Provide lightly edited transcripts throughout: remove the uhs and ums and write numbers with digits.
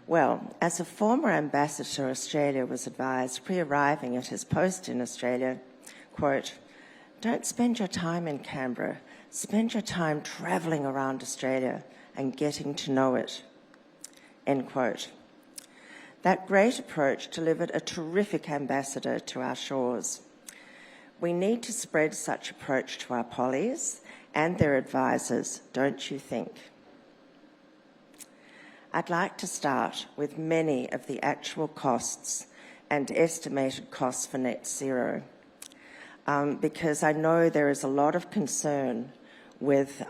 Well, as a former ambassador to Australia was advised pre-arriving at his post in Australia, quote, "Don't spend your time in Canberra, spend your time travelling around Australia and getting to know it," end quote. That great approach delivered a terrific ambassador to our shores. We need to spread such approach to our pollies and their advisors, don't you think? I'd like to start with many of the actual costs and estimated costs for net zero, because I know there is a lot of concern with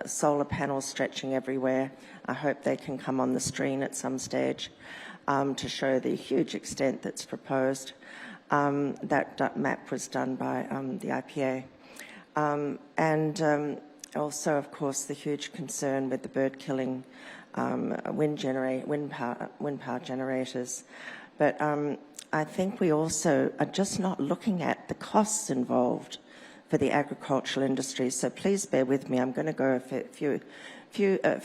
solar panels stretching everywhere. I hope they can come on the screen at some stage to show the huge extent that's proposed. That map was done by the IPA. And also, of course, the huge concern with the bird-killing wind power generators. But I think we also are just not looking at the costs involved for the agricultural industry. So please bear with me. I'm going to go through a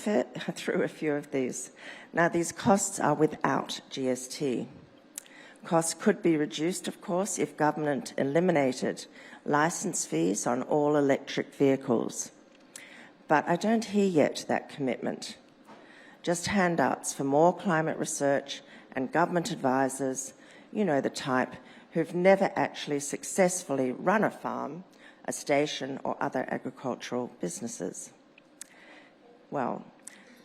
few of these. Now, these costs are without GST. Costs could be reduced, of course, if government eliminated licence fees on all electric vehicles. But I don't hear yet that commitment. Just handouts for more climate research and government advisors, you know the type, who've never actually successfully run a farm, a station or other agricultural businesses. Well,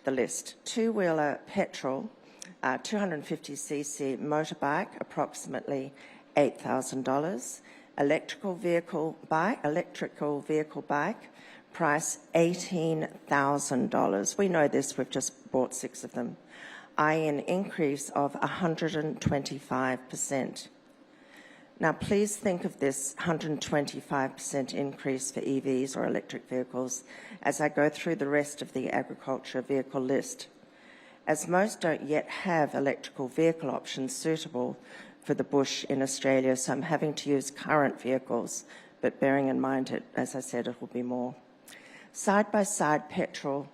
the list. Two-wheeler petrol, 250cc motorbike, approximately $8,000. Electrical vehicle bike, price $18,000. We know this, we've just bought 6 of them, i.e. an increase of 125%. Now, please think of this 125% increase for EVs or electric vehicles as I go through the rest of the agriculture vehicle list. As most don't yet have electrical vehicle options suitable for the bush in Australia, so I'm having to use current vehicles, but bearing in mind it, as I said, it will be more. Side-by-side petrol,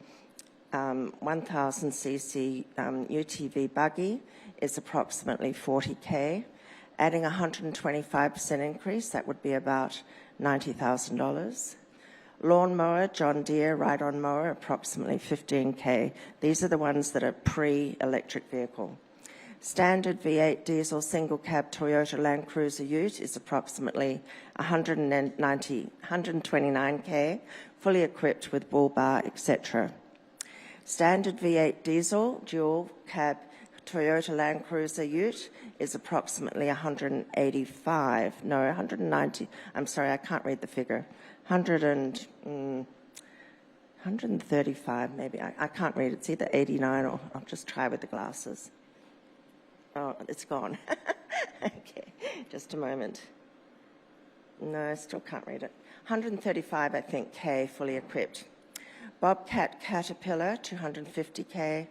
1,000cc UTV buggy is approximately $40,000. Adding a 125% increase, that would be about $90,000. Lawnmower, John Deere, ride-on mower, approximately $15,000. These are the ones that are pre-electric vehicle. Standard V8 diesel single cab Toyota Land Cruiser Ute is approximately $129,000, fully equipped with bull bar, etc. Standard V8 diesel dual cab Toyota Land Cruiser Ute is approximately 190, I'm sorry, I can't read the figure, 135 maybe, I can't read, it's either 89 or I'll just try with the glasses. Oh, it's gone. Okay, just a moment. No, I still can't read it. 135, I think, K, fully equipped. Bobcat Caterpillar, $250,000.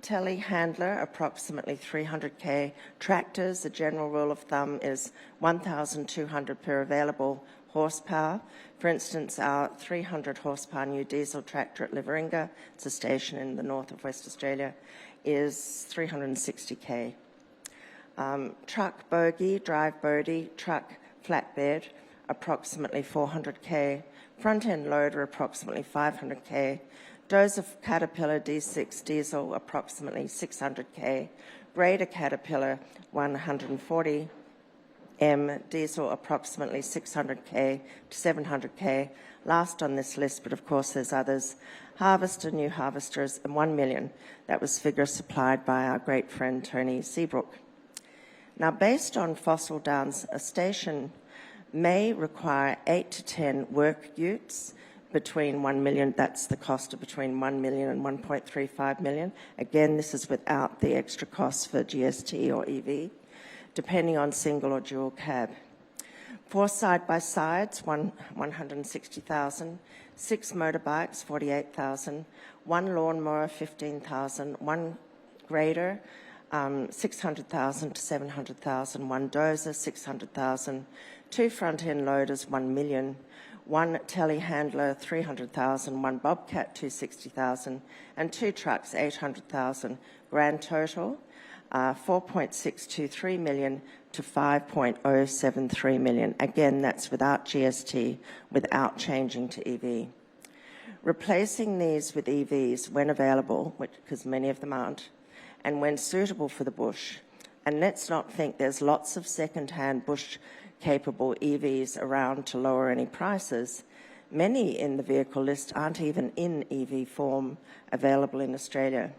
Telehandler, approximately $300,000. Tractors, the general rule of thumb is $1,200 per available horsepower. For instance, our 300 horsepower new diesel tractor at Liveringa, it's a station in the north of West Australia, is $360,000. Truck bogie, drive bogey, truck flatbed, approximately $400,000. Front-end loader, approximately $500,000. Dozer Caterpillar D6 diesel, approximately $600,000. Grader Caterpillar 140 M diesel, approximately $600,000 to $700,000. Last on this list, but of course there's others. Harvester, new harvesters, and $1 million. That was figure supplied by our great friend Tony Seabrook. Now, based on fossil downs, a station may require 8 to 10 work utes between $1 million. That's the cost of between $1 million and $1.35 million. Again, this is without the extra costs for GST or EV, depending on single or dual cab. 4 side-by-sides, $160,000. 6 motorbikes, $48,000. 1 lawnmower, $15,000. 1 grader, $600,000 to $700,000. 1 dozer, $600,000. 2 front-end loaders, $1 million. one telehandler, $300,000, one bobcat, $260,000, and two trucks, $800,000. Grand total, $4.623 million to $5.073 million. Again, that's without GST, without changing to EV. Replacing these with EVs when available, because many of them aren't, and when suitable for the bush. And let's not think there's lots of second-hand bush-capable EVs around to lower any prices. Many in the vehicle list aren't even in EV form available in Australia.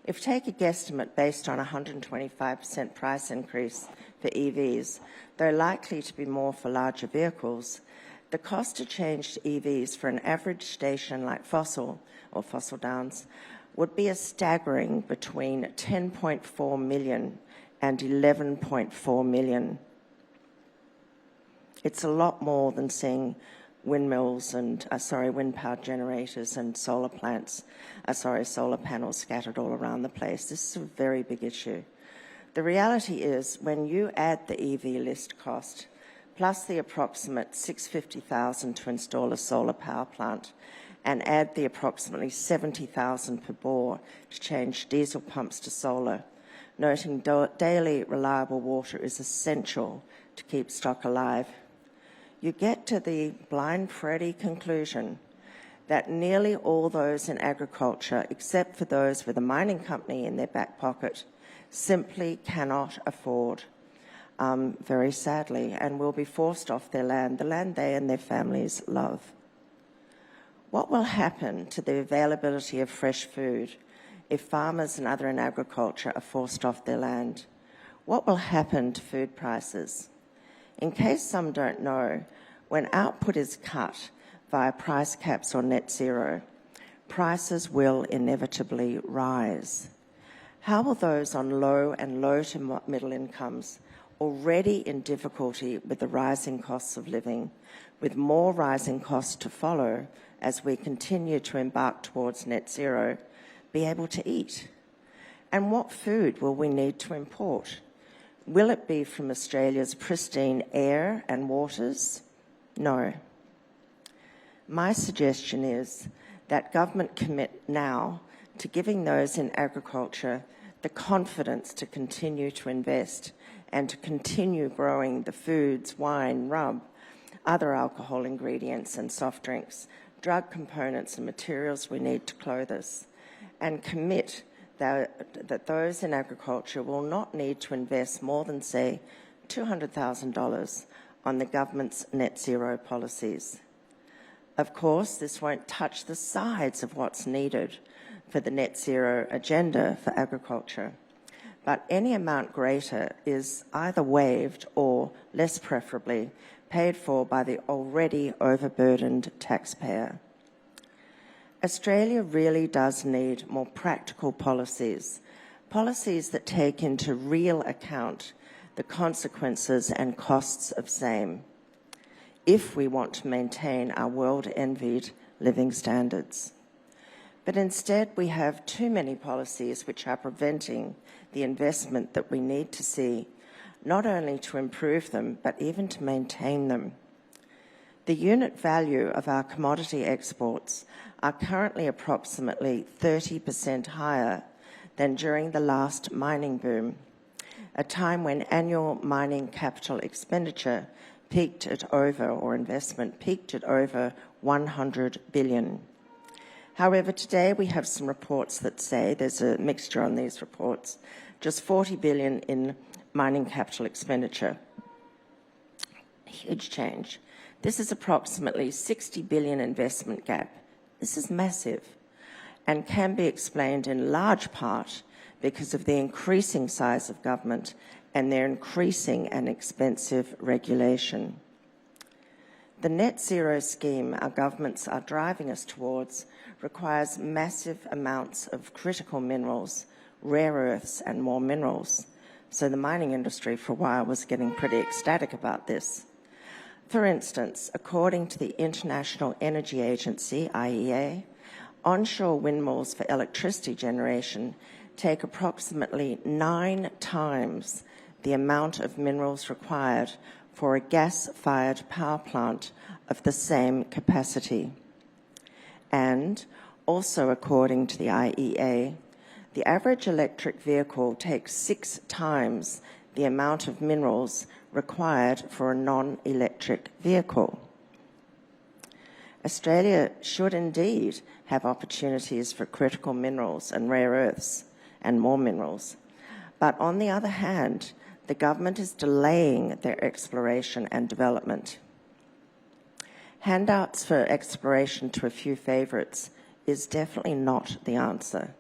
If you take a guesstimate based on a 125% price increase for EVs, though likely to be more for larger vehicles, the cost to change to EVs for an average station like Fossil or Fossil Downs would be a staggering between $10.4 million and $11.4 million. It's a lot more than seeing windmills and, wind power generators and solar panels scattered all around the place. This is a very big issue. The reality is when you add the EV list cost, plus the approximate $650,000 to install a solar power plant, and add the approximately $70,000 per bore to change diesel pumps to solar, noting daily reliable water is essential to keep stock alive, you get to the blind Freddy conclusion that nearly all those in agriculture, except for those with a mining company in their back pocket, simply cannot afford, very sadly, and will be forced off their land, the land they and their families love. What will happen to the availability of fresh food if farmers and others in agriculture are forced off their land? What will happen to food prices? In case some don't know, when output is cut via price caps or net zero, prices will inevitably rise. How will those on low and low to middle incomes, already in difficulty with the rising costs of living, with more rising costs to follow as we continue to embark towards net zero, be able to eat? And what food will we need to import? Will it be from Australia's pristine air and waters? No. My suggestion is that government commit now to giving those in agriculture the confidence to continue to invest and to continue growing the foods, wine, rum, other alcohol ingredients and soft drinks, drug components and materials we need to clothe us, and commit that those in agriculture will not need to invest more than, say, $200,000 on the government's net zero policies. Of course, this won't touch the sides of what's needed for the net zero agenda for agriculture, but any amount greater is either waived or, less preferably, paid for by the already overburdened taxpayer. Australia really does need more practical policies, policies that take into real account the consequences and costs of same, if we want to maintain our world-envied living standards. But instead, we have too many policies which are preventing the investment that we need to see, not only to improve them, but even to maintain them. The unit value of our commodity exports are currently approximately 30% higher than during the last mining boom, a time when annual mining capital expenditure peaked at over, or investment peaked at over $100 billion. However, today we have some reports that say, there's a mixture on these reports, just $40 billion in mining capital expenditure. Huge change. This is approximately $60 billion investment gap. This is massive and can be explained in large part because of the increasing size of government and their increasing and expensive regulation. The net zero scheme our governments are driving us towards requires massive amounts of critical minerals, rare earths and more minerals. So the mining industry for a while was getting pretty ecstatic about this. For instance, according to the International Energy Agency, IEA, onshore windmills for electricity generation take approximately 9 times the amount of minerals required for a gas-fired power plant of the same capacity. And also according to the IEA, the average electric vehicle takes 6 times the amount of minerals required for a non-electric vehicle. Australia should indeed have opportunities for critical minerals and rare earths and more minerals. But on the other hand, the government is delaying their exploration and development. Handouts for exploration to a few favourites is definitely not the answer.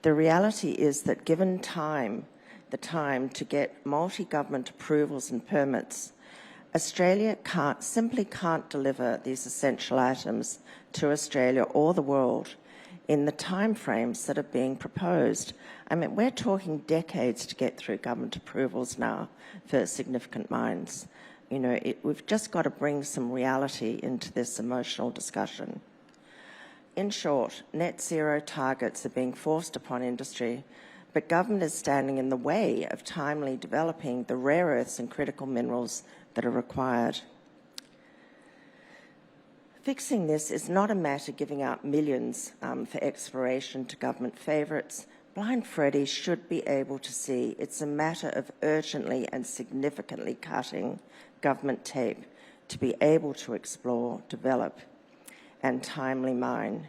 The reality is that given the time to get multi-government approvals and permits, Australia simply can't deliver these essential items to Australia or the world in the timeframes that are being proposed. I mean, we're talking decades to get through government approvals now for significant mines. You know, we've just got to bring some reality into this emotional discussion. In short, net zero targets are being forced upon industry, but government is standing in the way of timely developing the rare earths and critical minerals that are required. Fixing this is not a matter giving out millions for exploration to government favourites. Blind Freddy should be able to see it's a matter of urgently and significantly cutting government tape to be able to explore, develop, and timely mine